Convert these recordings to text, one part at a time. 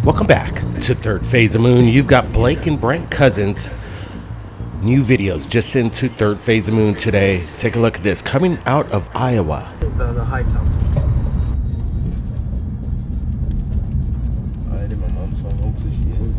Welcome back to Third Phase of Moon. You've got Blake and Brent Cousins. New videos just into Third Phase of Moon today. Take a look at this. Coming out of Iowa. The high top. I did my mom, so hopefully she is.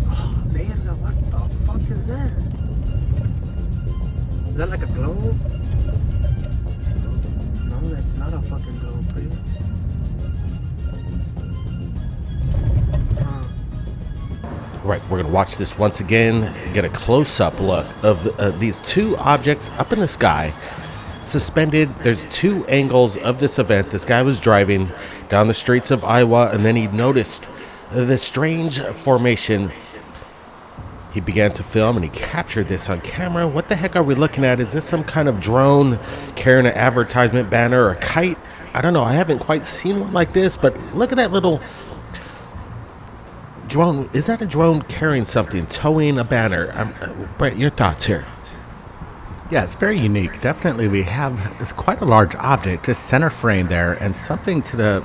Oh man, what the fuck is that? Is that like a globe? No, that's not a fucking globe, please. Right, we're going to watch this once again, get a close-up look of these two objects up in the sky, suspended. There's two angles of this event. This guy was driving down the streets of Iowa, and then he noticed this strange formation. He began to film, and he captured this on camera. What the heck are we looking at? Is this some kind of drone carrying an advertisement banner or a kite? I don't know. I haven't quite seen one like this, but look at that little drone. Is that a drone carrying something, towing a banner? Brent, your thoughts here? Yeah, it's very unique. Definitely, it's quite a large object, just center frame there, and something to the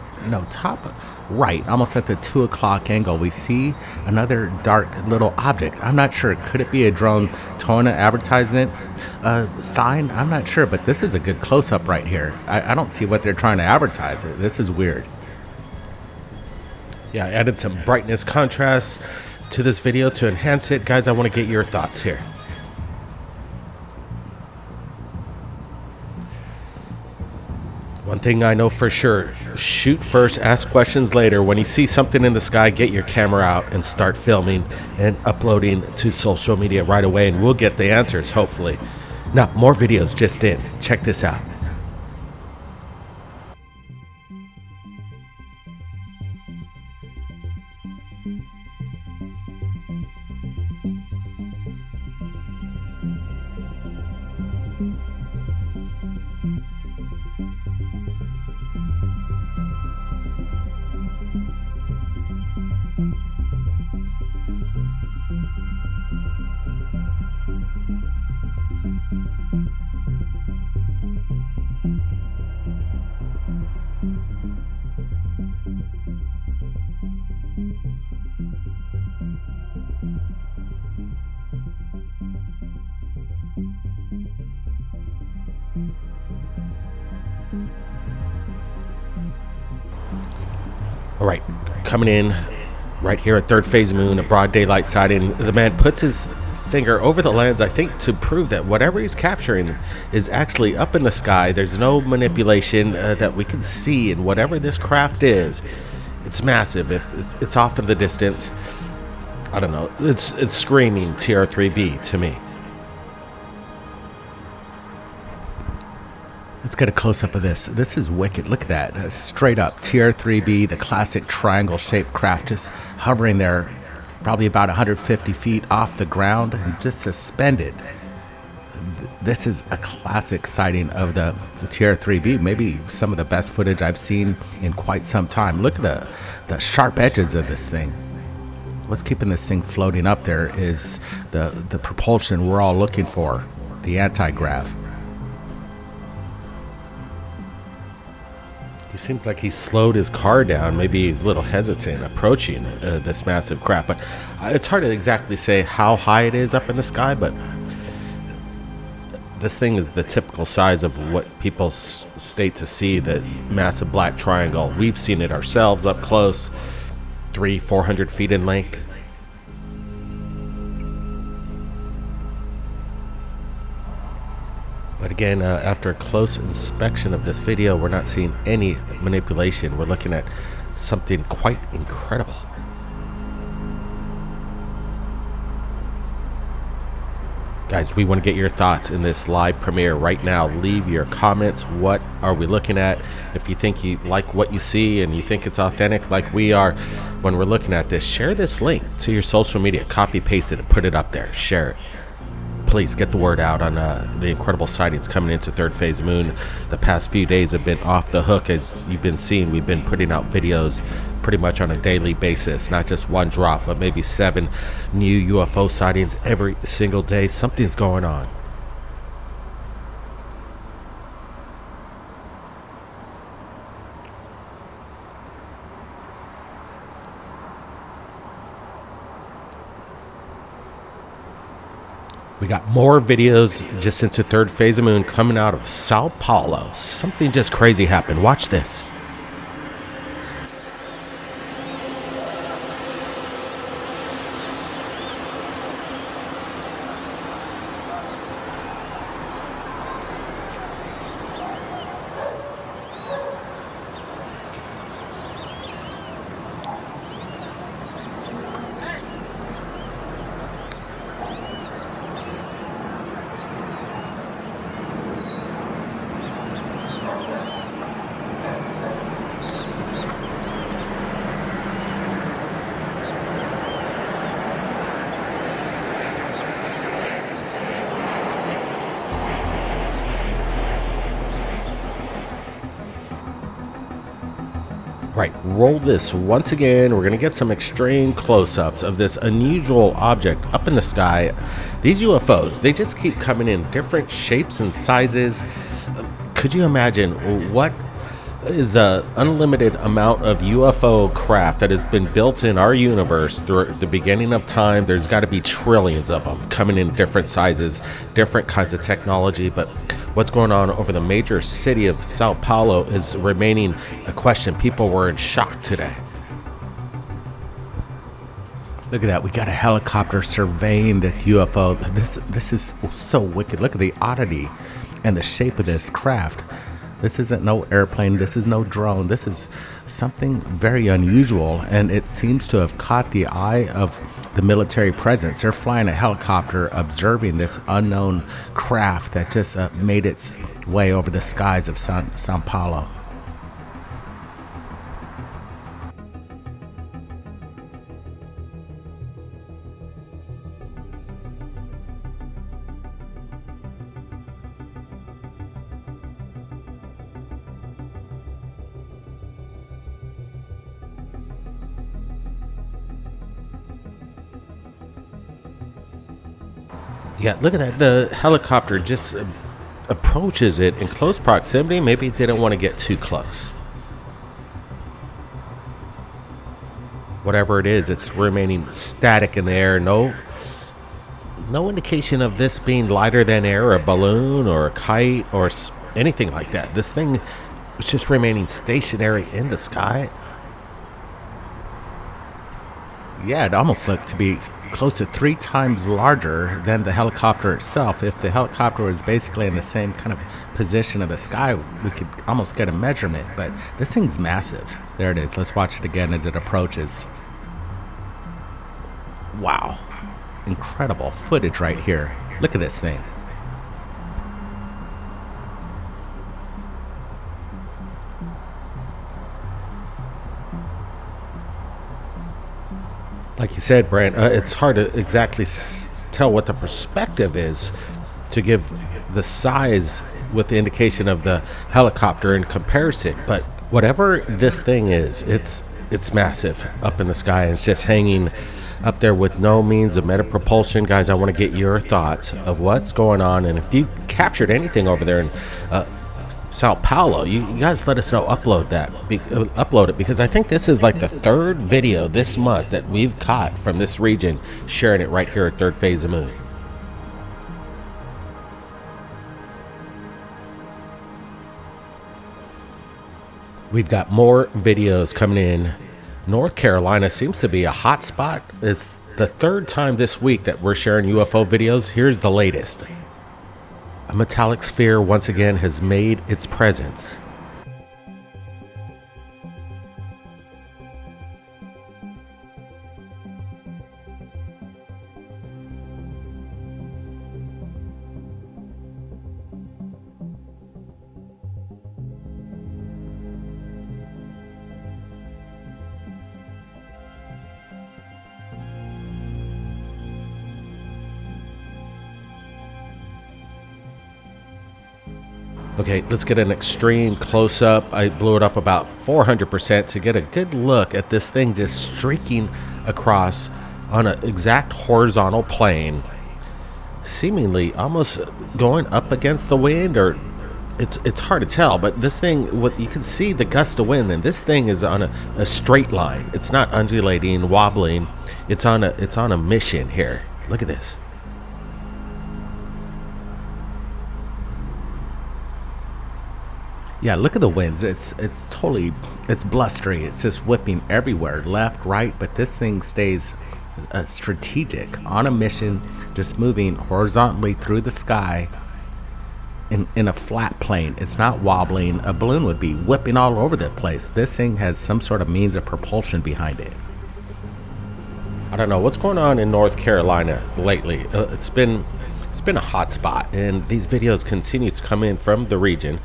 top right, almost at the 2 o'clock angle. We see another dark little object. I'm not sure. Could it be a drone towing an advertisement sign? I'm not sure, but this is a good close-up right here. I don't see what they're trying to advertise. This is weird. Yeah, I added some brightness contrast to this video to enhance it. Guys, I want to get your thoughts here. One thing I know for sure, shoot first, ask questions later. When you see something in the sky, get your camera out and start filming and uploading to social media right away, and we'll get the answers, hopefully. Now, more videos just in. Check this out. All right, coming in right here at Third Phase Moon, a broad daylight sighting. The man puts his finger over the lens, I think, to prove that whatever he's capturing is actually up in the sky. There's no manipulation that we can see in whatever this craft is. It's massive. It's off in the distance. I don't know. It's screaming TR3B to me. Let's get a close-up of this. This is wicked. Look at that. Straight up, TR3B, the classic triangle-shaped craft, just hovering there, probably about 150 feet off the ground and just suspended. This is a classic sighting of the TR3B, maybe some of the best footage I've seen in quite some time. Look at the sharp edges of this thing. What's keeping this thing floating up there is the propulsion we're all looking for, the anti-grav. He seems like he slowed his car down. Maybe he's a little hesitant approaching this massive craft. But it's hard to exactly say how high it is up in the sky, but this thing is the typical size of what people state to see, the massive black triangle. We've seen it ourselves up close, 300-400 feet in length. But again, after a close inspection of this video, we're not seeing any manipulation. We're looking at something quite incredible. Guys, we want to get your thoughts in this live premiere right now. Leave your comments. What are we looking at? If you think you like what you see and you think it's authentic like we are when we're looking at this, share this link to your social media. Copy, paste it, and put it up there. Share it. Please. please get the word out on the incredible sightings coming into Third Phase Moon. The past few days have been off the hook. As you've been seeing, we've been putting out videos pretty much on a daily basis, not just one drop, but maybe 7 new UFO sightings every single day. Something's going on. We got more videos just into Third Phase of Moon coming out of Sao Paulo. Something just crazy happened. Watch this. Right, roll this once again. We're going to get some extreme close-ups of this unusual object up in the sky. These UFOs, they just keep coming in different shapes and sizes. Could you imagine what is the unlimited amount of UFO craft that has been built in our universe through the beginning of time? There's got to be trillions of them coming in different sizes, different kinds of technology. But what's going on over the major city of Sao Paulo is remaining a question. People were in shock today. Look at that. We got a helicopter surveying this UFO. This is so wicked. Look at the oddity and the shape of this craft. This isn't no airplane. This is no drone. This is something very unusual, and it seems to have caught the eye of the military presence. They're flying a helicopter observing this unknown craft that just made its way over the skies of Sao Paulo. Yeah, look at that. The helicopter just approaches it in close proximity. Maybe it didn't want to get too close. Whatever it is, it's remaining static in the air. No indication of this being lighter than air, or a balloon, or a kite, or anything like that. This thing is just remaining stationary in the sky. Yeah, it almost looked to be close to 3 times larger than the helicopter itself. If the helicopter was basically in the same kind of position of the sky, we could almost get a measurement, but this thing's massive. There it is. Let's watch it again as it approaches. Wow. Incredible footage right here. Look at this thing. Like you said, Brent, it's hard to exactly tell what the perspective is to give the size with the indication of the helicopter in comparison. But whatever this thing is, it's massive up in the sky, and it's just hanging up there with no means of meta-propulsion. Guys, I want to get your thoughts of what's going on, and if you captured anything over there in Sao Paulo, you guys let us know. Upload it, because I think this is like the 3rd video this month that we've caught from this region, sharing it right here at Third Phase of Moon. We've got more videos coming in. North Carolina seems to be a hot spot. It's the 3rd time this week that we're sharing UFO videos. Here's the latest. A metallic sphere once again has made its presence. Okay, let's get an extreme close-up. I blew it up about 400% to get a good look at this thing just streaking across on an exact horizontal plane, seemingly almost going up against the wind, or it's hard to tell, but this thing, what you can see the gust of wind, and this thing is on a straight line. It's not undulating, wobbling. It's on a mission here. Look at this. Yeah, look at the winds. It's blustery. It's just whipping everywhere, left, right. But this thing stays strategic, on a mission, just moving horizontally through the sky in a flat plane. It's not wobbling. A balloon would be whipping all over the place. This thing has some sort of means of propulsion behind it. I don't know what's going on in North Carolina lately. It's been a hot spot, and these videos continue to come in from the region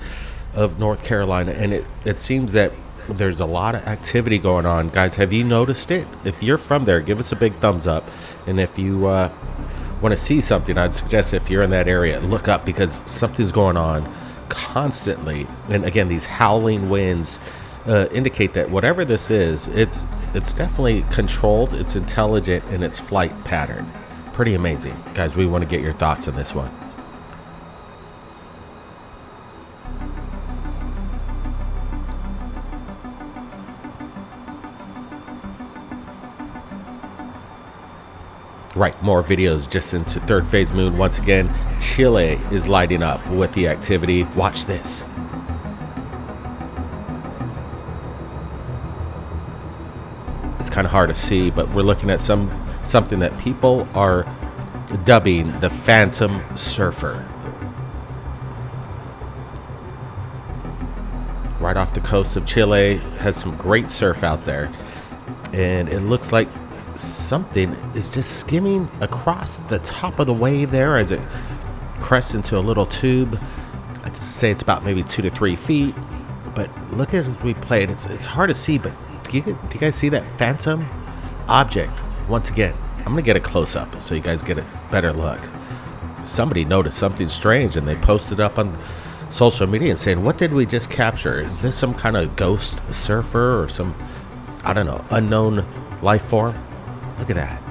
of North Carolina, and it seems that there's a lot of activity going on. Guys, have you noticed it? If you're from there, give us a big thumbs up, and if you want to see something, I'd suggest if you're in that area, look up, because something's going on constantly. And again, these howling winds indicate that whatever this is, it's definitely controlled, it's intelligent, and it's flight pattern. Pretty amazing. Guys, we want to get your thoughts on this one. Right, more videos just into third phase moon. Once again, Chile is lighting up with the activity. Watch this. It's kind of hard to see, but we're looking at something that people are dubbing the Phantom Surfer. Right off the coast of Chile, has some great surf out there, and it looks like something is just skimming across the top of the wave there as it crests into a little tube. I'd say it's about maybe 2 to 3 feet, but look at it as we play it. It's hard to see, but do you guys see that phantom object? Once again, I'm gonna get a close-up so you guys get a better look. Somebody noticed something strange, and they posted up on social media and saying, what did we just capture? Is this some kind of ghost surfer or some, I don't know, unknown life form? Look at that.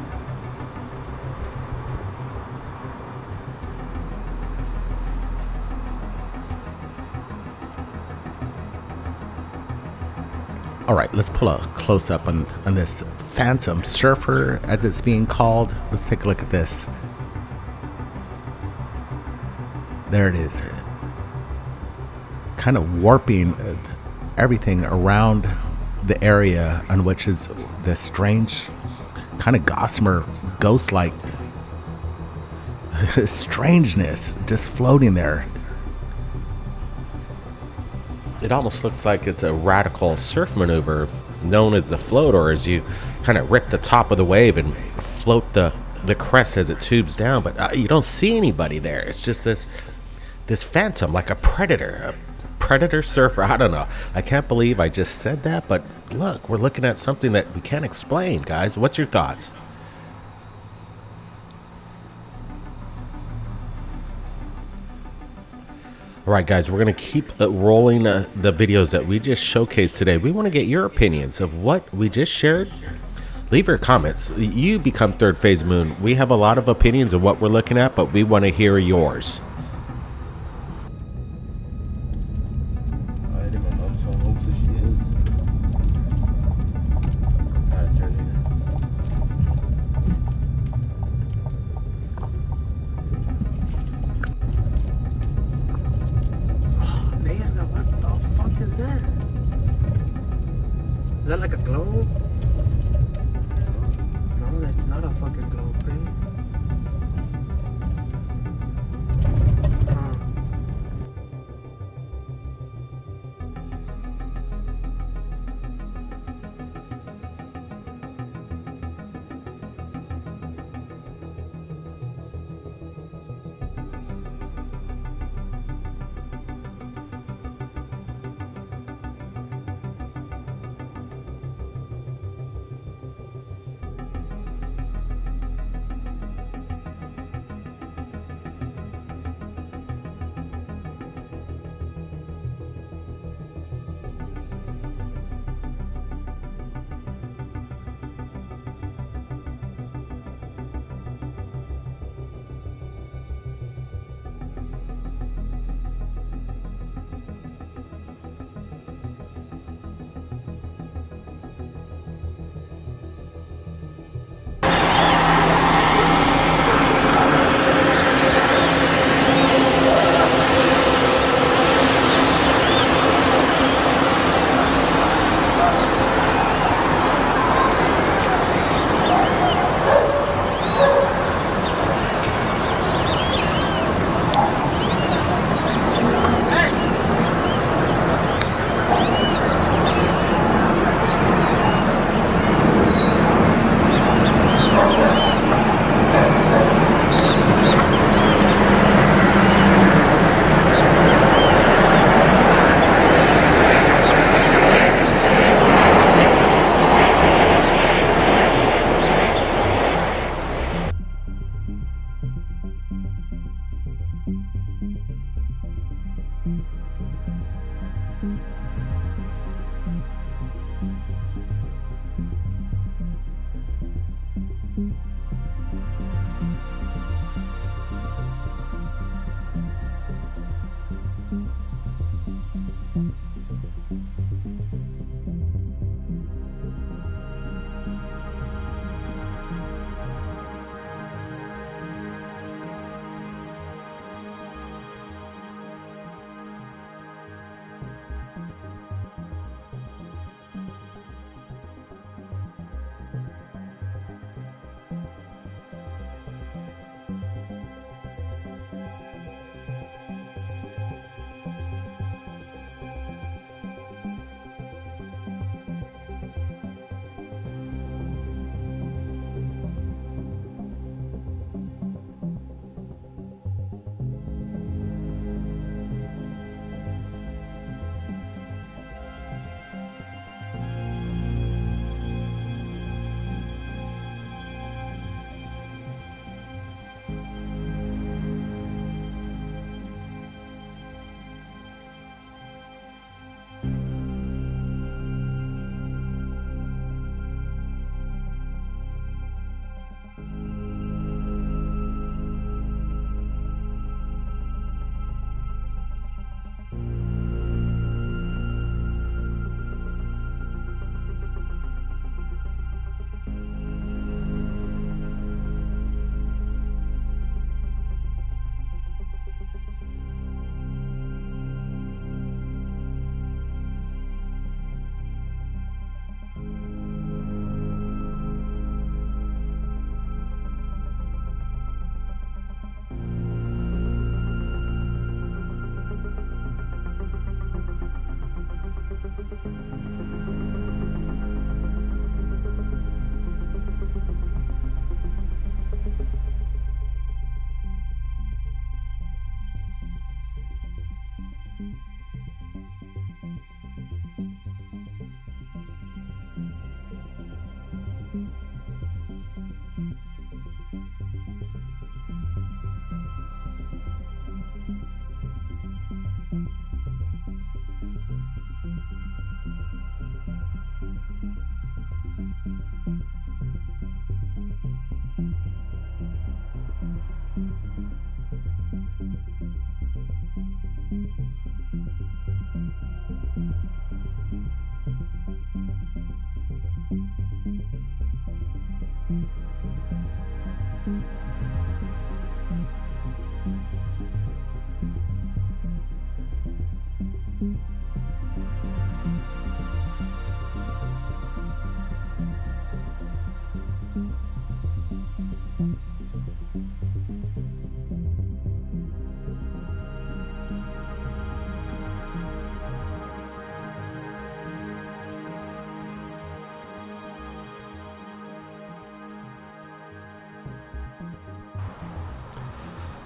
All right, let's pull a close-up on this Phantom Surfer, as it's being called. Let's take a look at this. There it is. Kind of warping everything around the area on which is the strange, kind of gossamer, ghost-like strangeness just floating there. It almost looks like it's a radical surf maneuver known as the float, or as you kind of rip the top of the wave and float the crest as it tubes down, but you don't see anybody there. It's just this phantom, like a predator surfer. I don't know. I can't believe I just said that, but look, we're looking at something that we can't explain. Guys, what's your thoughts? All right, guys, we're going to keep rolling the videos that we just showcased today. We want to get your opinions of what we just shared. Leave your comments. You become Third Phase Moon. We have a lot of opinions of what we're looking at, but we want to hear yours. I didn't even know, so hopefully she is. Gotta turn it. Mierda, what the fuck is that? Is that like a globe? No, that's not a fucking globe, bro.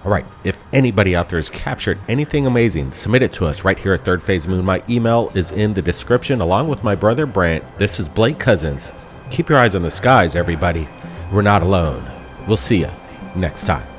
All right, if anybody out there has captured anything amazing, submit it to us right here at Third Phase Moon. My email is in the description along with my brother Brant. This is Blake Cousins. Keep your eyes on the skies, everybody. We're not alone. We'll see you next time.